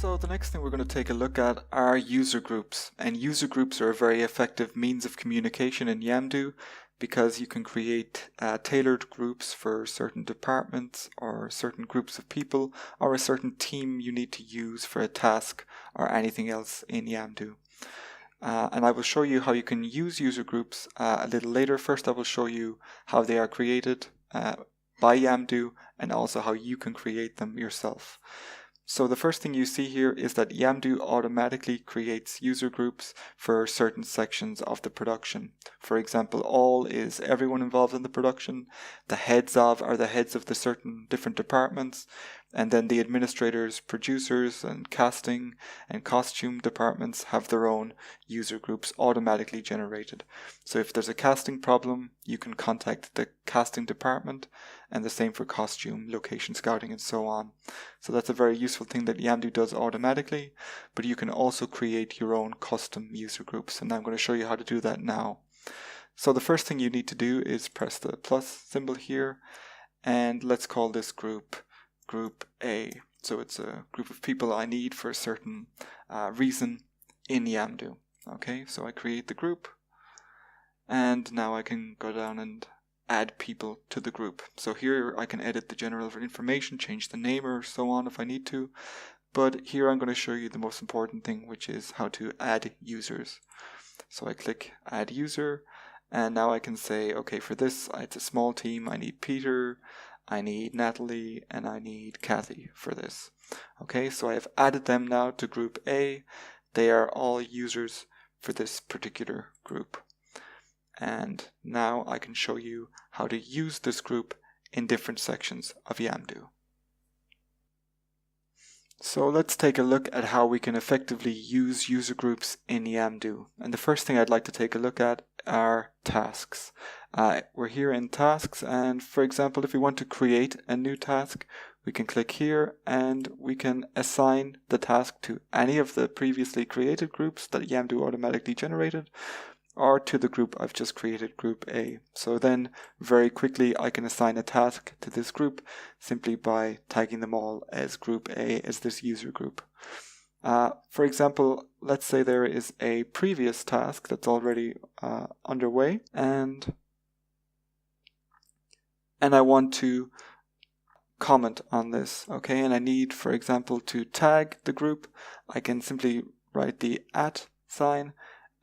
So the next thing we're going to take a look at are user groups. And user groups are a very effective means of communication in Yamdu because you can create tailored groups for certain departments or certain groups of people or a certain team you need to use for a task or anything else in Yamdu. And I will show you how you can use user groups a little later. First, I will show you how they are created by Yamdu and also how you can create them yourself. So the first thing you see here is that Yamdu automatically creates user groups for certain sections of the production. For example, all is everyone involved in the production, the heads of are the heads of the certain different departments, and then the administrators, producers, and casting and costume departments have their own user groups automatically generated. So if there's a casting problem, you can contact the casting department, and the same for costume, location scouting, and so on. So that's a very useful thing that Yamdu does automatically, but you can also create your own custom user groups, and I'm going to show you how to do that now. So the first thing you need to do is press the plus symbol here, and let's call this group Group A. So it's a group of people I need for a certain reason in Yamdu. Okay, so I create the group, and now I can go down and add people to the group. So here I can edit the general information, change the name or so on if I need to. But here I'm going to show you the most important thing, which is how to add users. So I click add user, and now I can say, okay, for this it's a small team. I need Peter, I need Natalie, and I need Kathy for this. Okay, so I have added them now to group A. They are all users for this particular group. And now I can show you how to use this group in different sections of Yamdu. So let's take a look at how we can effectively use user groups in Yamdu. And the first thing I'd like to take a look at are tasks. We're here in tasks, and for example, if we want to create a new task, we can click here and we can assign the task to any of the previously created groups that Yamdu automatically generated, or to the group I've just created, group A. So then very quickly I can assign a task to this group simply by tagging them all as group A as this user group. For example, let's say there is a previous task that's already underway, and I want to comment on this, okay? And I need, for example, to tag the group. I can simply write the @ sign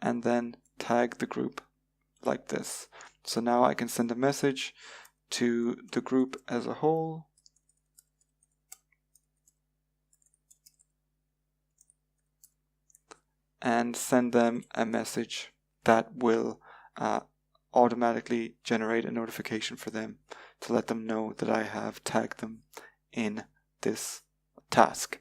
and then tag the group like this. So now I can send a message to the group as a whole. And send them a message that will automatically generate a notification for them to let them know that I have tagged them in this task.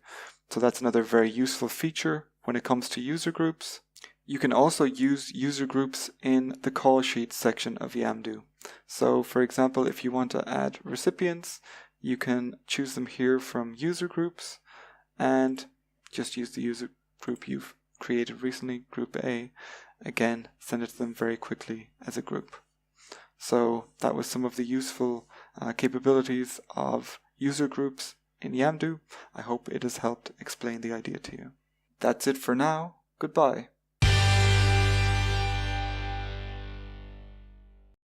So that's another very useful feature when it comes to user groups. You can also use user groups in the call sheet section of Yamdu. So for example, if you want to add recipients, you can choose them here from user groups and just use the user group you've created recently, group A. Again, send it to them very quickly as a group. So that was some of the useful capabilities of user groups in Yamdu. I hope it has helped explain the idea to you. That's it for now. Goodbye.